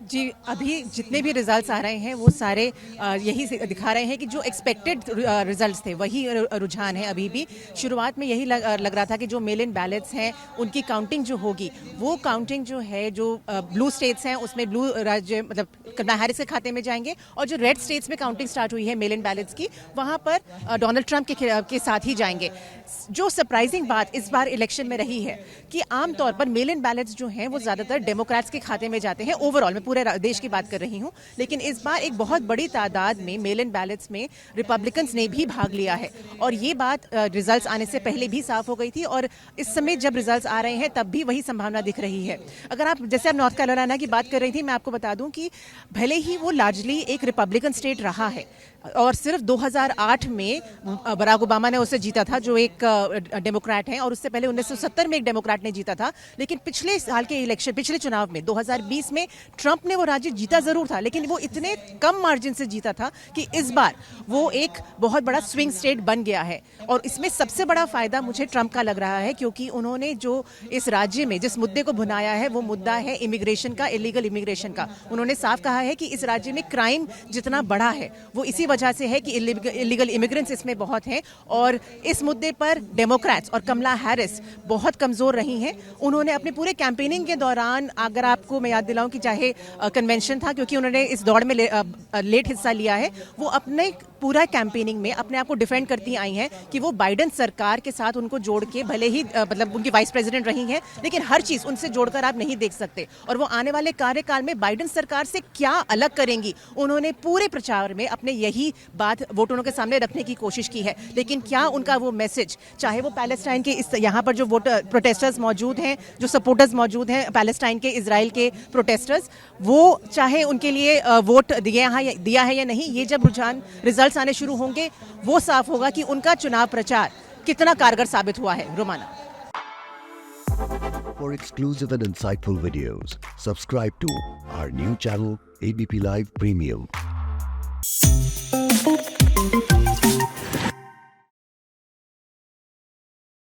जी, अभी जितने भी रिजल्ट्स आ रहे हैं वो सारे यही दिखा रहे हैं कि जो एक्सपेक्टेड रिजल्ट्स थे वही रुझान है अभी भी। शुरुआत में यही लग रहा था कि जो मेल इन बैलेट्स हैं उनकी काउंटिंग जो होगी वो काउंटिंग जो है जो ब्लू स्टेट्स हैं उसमें ब्लू राज्य मतलब कमला हैरिस के खाते में जाएंगे, और जो रेड स्टेट्स में काउंटिंग स्टार्ट हुई है मेल इन बैलेट्स की वहाँ पर डोनाल्ड ट्रंप के साथ ही जाएंगे। जो सरप्राइजिंग बात इस बार इलेक्शन में रही है कि आमतौर पर मेल इन बैलेट्स जो हैं वो ज़्यादातर डेमोक्रेट्स के खाते में जाते हैं ओवरऑल, मैं पूरे देश की बात कर रही हूं, लेकिन इस बार एक बहुत बड़ी तादाद में मेल इन बैलेट्स में रिपब्लिकन्स ने भी भाग लिया है। और ये बात रिजल्ट्स आने से पहले भी साफ हो गई थी, और इस समय जब रिजल्ट्स आ रहे हैं तब भी वही संभावना दिख रही है। अगर आप जैसे आप नॉर्थ कैरोलिना की बात कर रही थी, मैं आपको बता दूं कि भले ही वो लार्जली एक रिपब्लिकन स्टेट रहा है और सिर्फ 2008 में बराक ओबामा ने उसे जीता था जो एक डेमोक्रेट हैं, और उससे पहले 1970 में एक डेमोक्रेट ने जीता था, लेकिन पिछले साल के इलेक्शन पिछले चुनाव में 2020 में ट्रंप ने वो राज्य जीता जरूर था, लेकिन वो इतने कम मार्जिन से जीता था कि इस बार वो एक बहुत बड़ा स्विंग स्टेट बन गया है। और इसमें सबसे बड़ा फायदा मुझे ट्रंप का लग रहा है, क्योंकि उन्होंने जो इस राज्य में जिस मुद्दे को भुनाया है वो मुद्दा है इमिग्रेशन का, इलीगल इमिग्रेशन का। उन्होंने साफ कहा है कि इस राज्य में क्राइम जितना बढ़ा है वो इसी वजह से है कि इलीगल इमिग्रेंट्स इसमें बहुत हैं, और इस मुद्दे पर डेमोक्रेट्स और कमला हैरिस बहुत कमजोर रही हैं। उन्होंने अपने पूरे कैंपेनिंग के दौरान, अगर आपको मैं याद दिलाऊं कि चाहे कन्वेंशन था, क्योंकि उन्होंने इस दौड़ में लेट हिस्सा लिया है, वो अपने पूरा कैंपेनिंग में अपने आप को डिफेंड करती आई हैं कि वो बाइडेन सरकार के साथ उनको जोड़ के, भले ही मतलब उनकी वाइस प्रेसिडेंट रही हैं, लेकिन हर चीज उनसे जोड़कर आप नहीं देख सकते, और वो आने वाले कार्यकाल में बाइडेन सरकार से क्या अलग करेंगी उन्होंने पूरे प्रचार में अपने यही बात वोटरों के सामने रखने की कोशिश की है। लेकिन क्या उनका वो मैसेज, चाहे वो पैलेस्टाइन के इस यहाँ पर जो वोटर प्रोटेस्टर्स मौजूद हैं, जो सपोर्टर्स मौजूद हैं पैलेस्टाइन के, इजराइल के प्रोटेस्टर्स, वो चाहे उनके लिए वोट दिया है या नहीं, ये जब रुझान रिजल्ट्स आने शुरू होंगे वो साफ होगा कि उनका चुनाव प्रचार कितना कारगर साबित हुआ है। Romana, For exclusive and insightful videos, subscribe to our new channel ABP Live Premium.